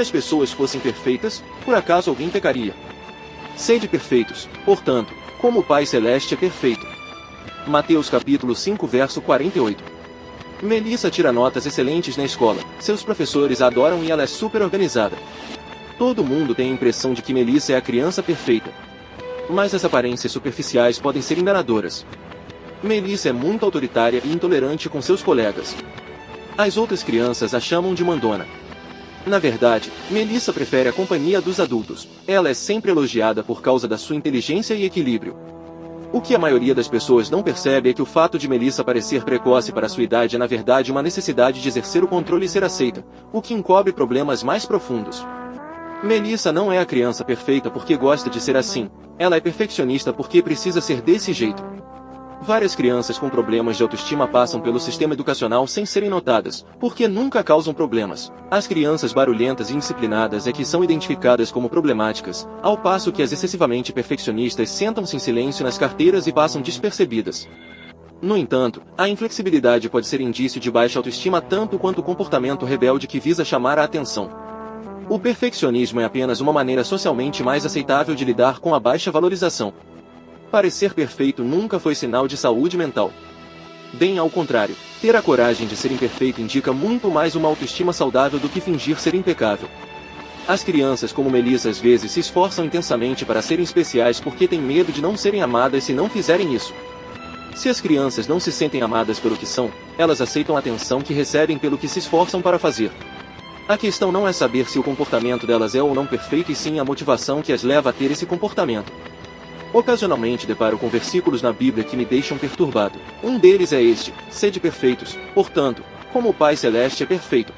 as pessoas fossem perfeitas, por acaso alguém pecaria? Sede perfeitos, portanto, como o Pai Celeste é perfeito. Mateus capítulo 5 verso 48. Melissa tira notas excelentes na escola, seus professores a adoram e ela é super organizada. Todo mundo tem a impressão de que Melissa é a criança perfeita. Mas as aparências superficiais podem ser enganadoras. Melissa é muito autoritária e intolerante com seus colegas. As outras crianças a chamam de mandona. Na verdade, Melissa prefere a companhia dos adultos. Ela é sempre elogiada por causa da sua inteligência e equilíbrio. O que a maioria das pessoas não percebe é que o fato de Melissa parecer precoce para sua idade é na verdade uma necessidade de exercer o controle e ser aceita, o que encobre problemas mais profundos. Melissa não é a criança perfeita porque gosta de ser assim, ela é perfeccionista porque precisa ser desse jeito. Várias crianças com problemas de autoestima passam pelo sistema educacional sem serem notadas, porque nunca causam problemas. As crianças barulhentas e indisciplinadas é que são identificadas como problemáticas, ao passo que as excessivamente perfeccionistas sentam-se em silêncio nas carteiras e passam despercebidas. No entanto, a inflexibilidade pode ser indício de baixa autoestima tanto quanto o comportamento rebelde que visa chamar a atenção. O perfeccionismo é apenas uma maneira socialmente mais aceitável de lidar com a baixa valorização. Parecer perfeito nunca foi sinal de saúde mental. Bem ao contrário, ter a coragem de ser imperfeito indica muito mais uma autoestima saudável do que fingir ser impecável. As crianças como Melissa às vezes se esforçam intensamente para serem especiais porque têm medo de não serem amadas se não fizerem isso. Se as crianças não se sentem amadas pelo que são, elas aceitam a atenção que recebem pelo que se esforçam para fazer. A questão não é saber se o comportamento delas é ou não perfeito e sim a motivação que as leva a ter esse comportamento. Ocasionalmente deparo com versículos na Bíblia que me deixam perturbado. Um deles é este: sede perfeitos, portanto, como o Pai Celeste é perfeito.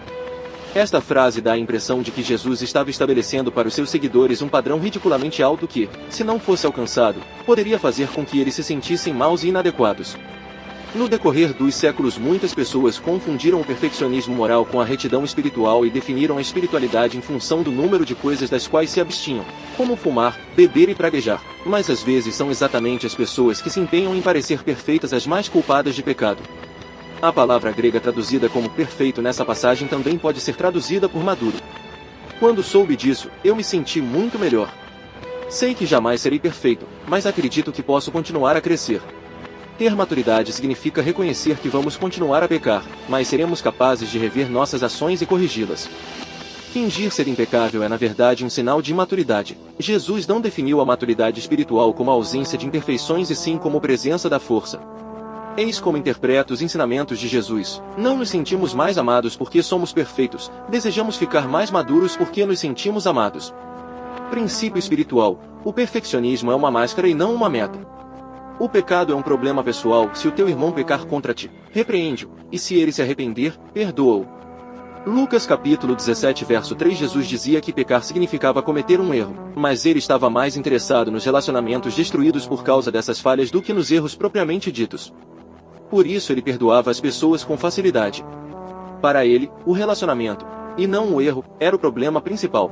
Esta frase dá a impressão de que Jesus estava estabelecendo para os seus seguidores um padrão ridiculamente alto que, se não fosse alcançado, poderia fazer com que eles se sentissem maus e inadequados. No decorrer dos séculos muitas pessoas confundiram o perfeccionismo moral com a retidão espiritual e definiram a espiritualidade em função do número de coisas das quais se abstinham, como fumar, beber e praguejar. Mas às vezes são exatamente as pessoas que se empenham em parecer perfeitas as mais culpadas de pecado. A palavra grega traduzida como perfeito nessa passagem também pode ser traduzida por maduro. Quando soube disso, eu me senti muito melhor. Sei que jamais serei perfeito, mas acredito que posso continuar a crescer. Ter maturidade significa reconhecer que vamos continuar a pecar, mas seremos capazes de rever nossas ações e corrigi-las. Fingir ser impecável é na verdade um sinal de imaturidade. Jesus não definiu a maturidade espiritual como a ausência de imperfeições e sim como presença da força. Eis como interpreto os ensinamentos de Jesus: não nos sentimos mais amados porque somos perfeitos, desejamos ficar mais maduros porque nos sentimos amados. Princípio espiritual: o perfeccionismo é uma máscara e não uma meta. O pecado é um problema pessoal. Se o teu irmão pecar contra ti, repreende-o, e se ele se arrepender, perdoa-o. Lucas capítulo 17 verso 3. Jesus dizia que pecar significava cometer um erro, mas ele estava mais interessado nos relacionamentos destruídos por causa dessas falhas do que nos erros propriamente ditos. Por isso ele perdoava as pessoas com facilidade. Para ele, o relacionamento, e não o erro, era o problema principal.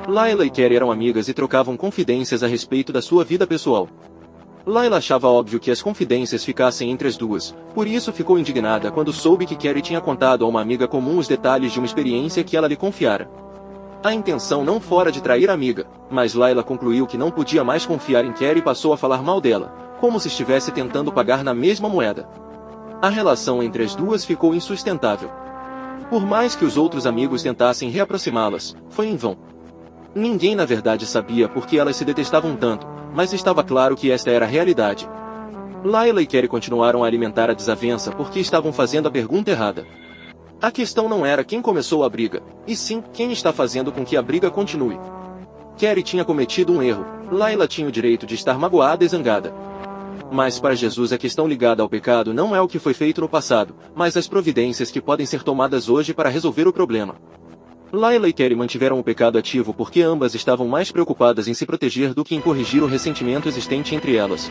Layla e Carrie eram amigas e trocavam confidências a respeito da sua vida pessoal. Layla achava óbvio que as confidências ficassem entre as duas, por isso ficou indignada quando soube que Carrie tinha contado a uma amiga comum os detalhes de uma experiência que ela lhe confiara. A intenção não fora de trair a amiga, mas Layla concluiu que não podia mais confiar em Carrie e passou a falar mal dela, como se estivesse tentando pagar na mesma moeda. A relação entre as duas ficou insustentável. Por mais que os outros amigos tentassem reaproximá-las, foi em vão. Ninguém na verdade sabia por que elas se detestavam tanto, mas estava claro que esta era a realidade. Layla e Carrie continuaram a alimentar a desavença porque estavam fazendo a pergunta errada. A questão não era quem começou a briga, e sim quem está fazendo com que a briga continue. Carrie tinha cometido um erro, Layla tinha o direito de estar magoada e zangada. Mas para Jesus a questão ligada ao pecado não é o que foi feito no passado, mas as providências que podem ser tomadas hoje para resolver o problema. Layla e Carrie mantiveram o pecado ativo porque ambas estavam mais preocupadas em se proteger do que em corrigir o ressentimento existente entre elas.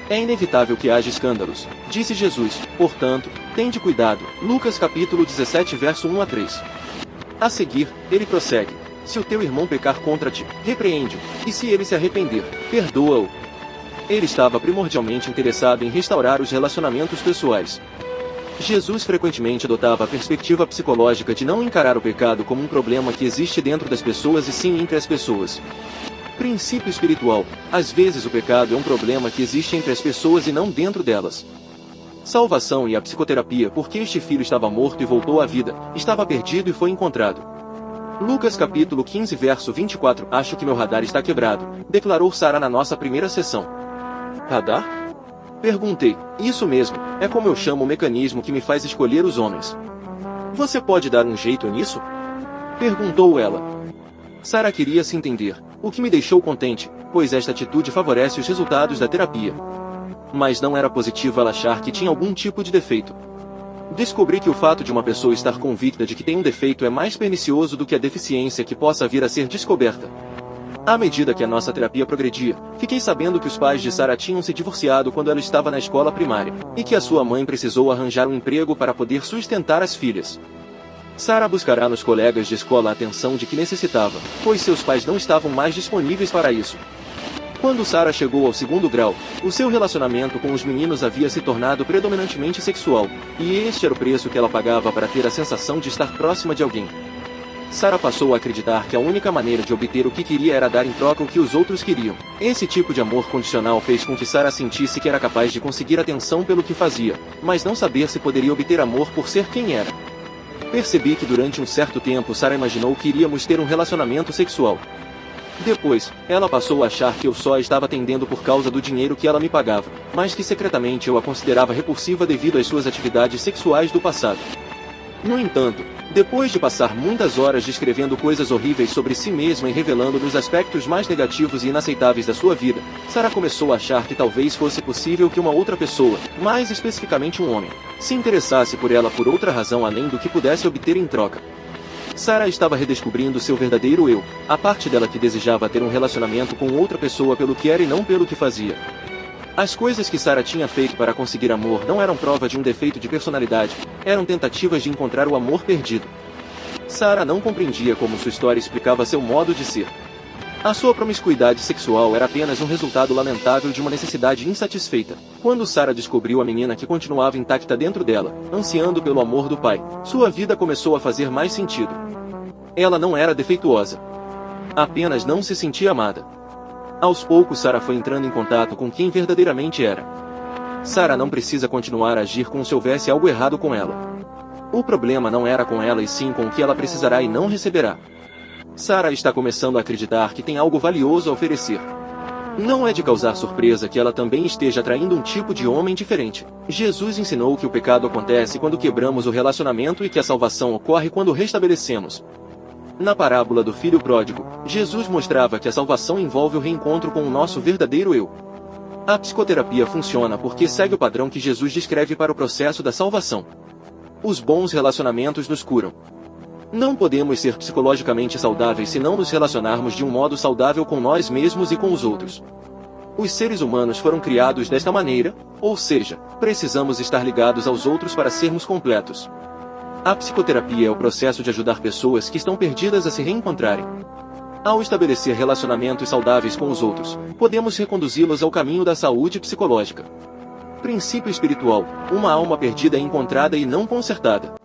É inevitável que haja escândalos, disse Jesus, portanto, tende cuidado. Lucas capítulo 17 verso 1 a 3. A seguir, ele prossegue: se o teu irmão pecar contra ti, repreende-o, e se ele se arrepender, perdoa-o. Ele estava primordialmente interessado em restaurar os relacionamentos pessoais. Jesus frequentemente adotava a perspectiva psicológica de não encarar o pecado como um problema que existe dentro das pessoas e sim entre as pessoas. Princípio espiritual: às vezes o pecado é um problema que existe entre as pessoas e não dentro delas. Salvação e a psicoterapia: porque este filho estava morto e voltou à vida, estava perdido e foi encontrado. Lucas capítulo 15 verso 24. Acho que meu radar está quebrado, declarou Sara na nossa primeira sessão. Radar? Perguntei. Isso mesmo, é como eu chamo o mecanismo que me faz escolher os homens. Você pode dar um jeito nisso? Perguntou ela. Sara queria se entender, o que me deixou contente, pois esta atitude favorece os resultados da terapia. Mas não era positivo ela achar que tinha algum tipo de defeito. Descobri que o fato de uma pessoa estar convicta de que tem um defeito é mais pernicioso do que a deficiência que possa vir a ser descoberta. À medida que a nossa terapia progredia, fiquei sabendo que os pais de Sara tinham se divorciado quando ela estava na escola primária, e que a sua mãe precisou arranjar um emprego para poder sustentar as filhas. Sara buscará nos colegas de escola a atenção de que necessitava, pois seus pais não estavam mais disponíveis para isso. Quando Sara chegou ao 2º grau, o seu relacionamento com os meninos havia se tornado predominantemente sexual, e este era o preço que ela pagava para ter a sensação de estar próxima de alguém. Sara passou a acreditar que a única maneira de obter o que queria era dar em troca o que os outros queriam. Esse tipo de amor condicional fez com que Sara sentisse que era capaz de conseguir atenção pelo que fazia, mas não saber se poderia obter amor por ser quem era. Percebi que durante um certo tempo Sara imaginou que iríamos ter um relacionamento sexual. Depois, ela passou a achar que eu só estava atendendo por causa do dinheiro que ela me pagava, mas que secretamente eu a considerava repulsiva devido às suas atividades sexuais do passado. No entanto, depois de passar muitas horas descrevendo coisas horríveis sobre si mesma e revelando-nos aspectos mais negativos e inaceitáveis da sua vida, Sara começou a achar que talvez fosse possível que uma outra pessoa, mais especificamente um homem, se interessasse por ela por outra razão além do que pudesse obter em troca. Sara estava redescobrindo seu verdadeiro eu, a parte dela que desejava ter um relacionamento com outra pessoa pelo que era e não pelo que fazia. As coisas que Sara tinha feito para conseguir amor não eram prova de um defeito de personalidade, eram tentativas de encontrar o amor perdido. Sara não compreendia como sua história explicava seu modo de ser. A sua promiscuidade sexual era apenas um resultado lamentável de uma necessidade insatisfeita. Quando Sara descobriu a menina que continuava intacta dentro dela, ansiando pelo amor do pai, sua vida começou a fazer mais sentido. Ela não era defeituosa. Apenas não se sentia amada. Aos poucos Sara foi entrando em contato com quem verdadeiramente era. Sara não precisa continuar a agir como se houvesse algo errado com ela. O problema não era com ela e sim com o que ela precisará e não receberá. Sara está começando a acreditar que tem algo valioso a oferecer. Não é de causar surpresa que ela também esteja atraindo um tipo de homem diferente. Jesus ensinou que o pecado acontece quando quebramos o relacionamento e que a salvação ocorre quando restabelecemos. Na parábola do filho pródigo, Jesus mostrava que a salvação envolve o reencontro com o nosso verdadeiro eu. A psicoterapia funciona porque segue o padrão que Jesus descreve para o processo da salvação. Os bons relacionamentos nos curam. Não podemos ser psicologicamente saudáveis se não nos relacionarmos de um modo saudável com nós mesmos e com os outros. Os seres humanos foram criados desta maneira, ou seja, precisamos estar ligados aos outros para sermos completos. A psicoterapia é o processo de ajudar pessoas que estão perdidas a se reencontrarem. Ao estabelecer relacionamentos saudáveis com os outros, podemos reconduzi-los ao caminho da saúde psicológica. Princípio espiritual: uma alma perdida é encontrada e não consertada.